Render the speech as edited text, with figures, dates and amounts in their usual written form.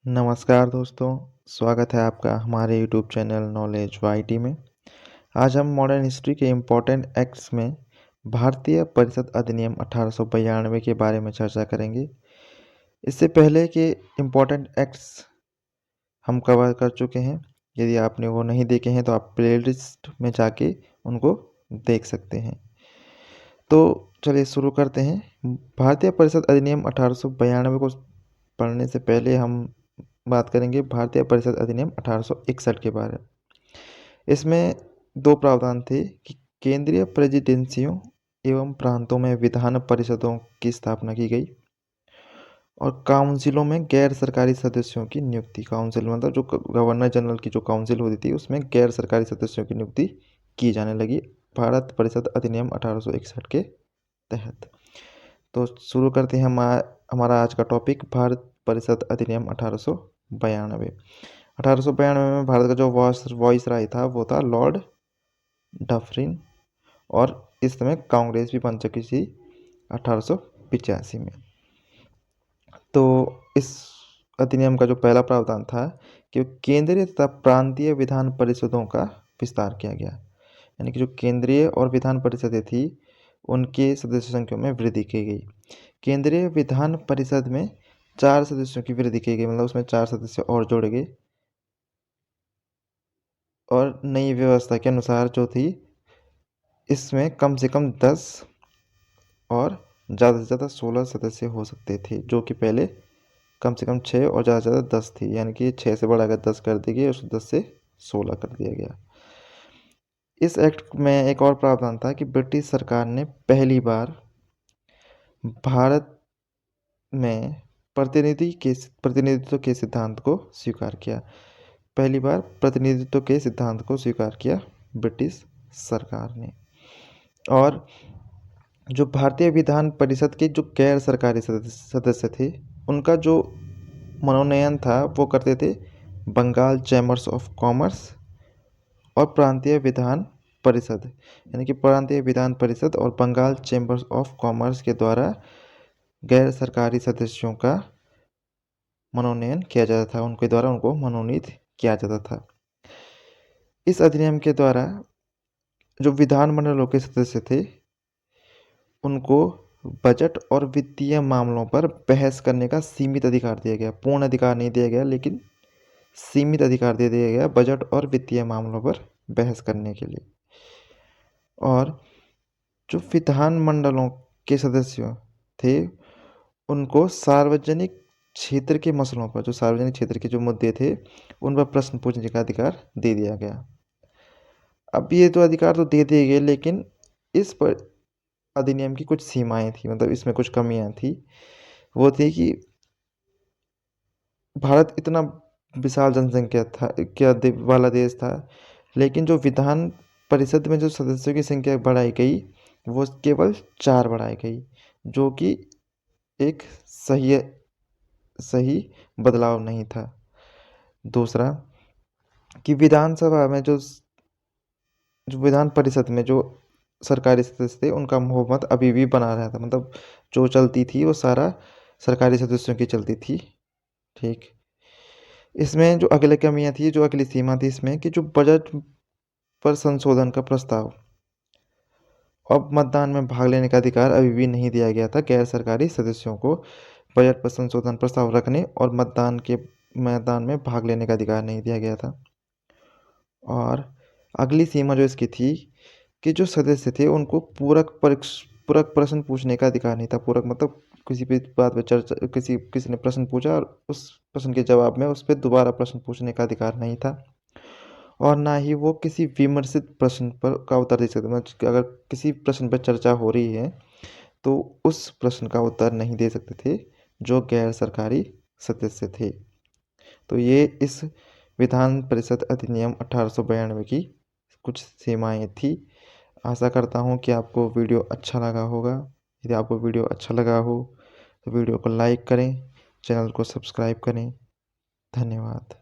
नमस्कार दोस्तों, स्वागत है आपका हमारे यूट्यूब चैनल नॉलेज वाईटी में। आज हम मॉडर्न हिस्ट्री के इम्पोर्टेंट एक्ट्स में भारतीय परिषद अधिनियम 1892 के बारे में चर्चा करेंगे। इससे पहले के इम्पोर्टेंट एक्ट्स हम कवर कर चुके हैं। यदि आपने वो नहीं देखे हैं तो आप प्लेलिस्ट में जाके उनको देख सकते हैं। तो चलिए शुरू करते हैं। भारतीय परिषद अधिनियम 1892 को पढ़ने से पहले हम बात करेंगे भारतीय परिषद अधिनियम 1861 के बारे में। इसमें दो प्रावधान थे कि केंद्रीय प्रेसिडेंसियों एवं प्रांतों में विधान परिषदों की स्थापना की गई और काउंसिलों में गैर सरकारी सदस्यों की नियुक्ति। काउंसिल मतलब जो गवर्नर जनरल की जो काउंसिल होती थी उसमें गैर सरकारी सदस्यों की नियुक्ति की जाने लगी भारत परिषद अधिनियम 1861 के तहत। तो शुरू करते हैं हमारा आज का टॉपिक भारत परिषद अधिनियम 1892। 1892 में भारत का जो वॉइस राय था वो था लॉर्ड डफरिन और इस समय कांग्रेस भी बन चुकी थी 1885 में। तो इस अधिनियम का जो पहला प्रावधान था कि केंद्रीय तथा प्रांतीय विधान परिषदों का विस्तार किया गया, यानी कि जो केंद्रीय और विधान परिषदें थी उनके सदस्य संख्या में वृद्धि की गई। केंद्रीय विधान परिषद में 4 सदस्यों की वृद्धि की गई, मतलब उसमें 4 सदस्य और जोड़े गए और नई व्यवस्था के अनुसार जो थी इसमें कम से कम 10 और ज़्यादा से ज़्यादा 16 सदस्य हो सकते थे, जो कि पहले कम से कम 6 और ज़्यादा से ज़्यादा 10 थी, यानी कि 6 से बढ़ाकर 10 कर दी गई और 10 से 16 कर दिया गया। इस एक्ट में एक और प्रावधान था कि ब्रिटिश सरकार ने पहली बार भारत में प्रतिनिधित्व के सिद्धांत को स्वीकार किया। पहली बार प्रतिनिधित्व के सिद्धांत को स्वीकार किया ब्रिटिश सरकार ने। और जो भारतीय विधान परिषद के जो गैर सरकारी सदस्य थे उनका जो मनोनयन था वो करते थे बंगाल चैम्बर्स ऑफ कॉमर्स और प्रांतीय विधान परिषद, यानी कि प्रांतीय विधान परिषद और बंगाल चैम्बर्स ऑफ कॉमर्स के द्वारा गैर सरकारी सदस्यों का मनोनयन किया जाता था, उनके द्वारा उनको मनोनीत किया जाता था। इस अधिनियम के द्वारा जो विधानमंडलों के सदस्य थे उनको बजट और वित्तीय मामलों पर बहस करने का सीमित अधिकार दिया गया। पूर्ण अधिकार नहीं दिया गया लेकिन सीमित अधिकार दे दिया गया बजट और वित्तीय मामलों पर बहस करने के लिए। और जो विधानमंडलों के सदस्य थे उनको सार्वजनिक क्षेत्र के मसलों पर, जो सार्वजनिक क्षेत्र के जो मुद्दे थे उन पर प्रश्न पूछने का अधिकार दे दिया गया। अब ये तो अधिकार तो दे दिए गए लेकिन इस पर अधिनियम की कुछ सीमाएं थी, मतलब इसमें कुछ कमियां थी। वो थी कि भारत इतना विशाल जनसंख्या था वाला देश था, लेकिन जो विधान परिषद में जो सदस्यों की संख्या बढ़ाई गई वो केवल 4 बढ़ाई गई, जो कि एक सही बदलाव नहीं था। दूसरा कि विधानसभा में जो विधान परिषद में जो सरकारी सदस्य थे उनका बहुमत अभी भी बना रहा था, मतलब जो चलती थी वो सारा सरकारी सदस्यों की चलती थी। ठीक, इसमें जो अगली कमियां थी, जो अगली सीमा थी इसमें कि जो बजट पर संशोधन का प्रस्ताव अब मतदान में भाग लेने का अधिकार अभी भी नहीं दिया गया था गैर सरकारी सदस्यों को। बजट पर संशोधन प्रस्ताव रखने और मैदान में भाग लेने का अधिकार नहीं दिया गया था। और अगली सीमा जो इसकी थी कि जो सदस्य थे उनको पूरक प्रश्न पूछने का अधिकार नहीं था। पूरक मतलब किसी भी बात पर चर्चा, किसी ने प्रश्न पूछा और उस प्रश्न के जवाब में उस पर दोबारा प्रश्न पूछने का अधिकार नहीं था। और ना ही वो किसी विमर्शित प्रश्न पर का उत्तर दे सकते, मतलब अगर किसी प्रश्न पर चर्चा हो रही है तो उस प्रश्न का उत्तर नहीं दे सकते थे जो गैर सरकारी सदस्य थे। तो ये इस विधान परिषद अधिनियम 1892 की कुछ सीमाएं थी। आशा करता हूँ कि आपको वीडियो अच्छा लगा होगा। यदि आपको वीडियो अच्छा लगा हो तो वीडियो को लाइक करें, चैनल को सब्सक्राइब करें। धन्यवाद।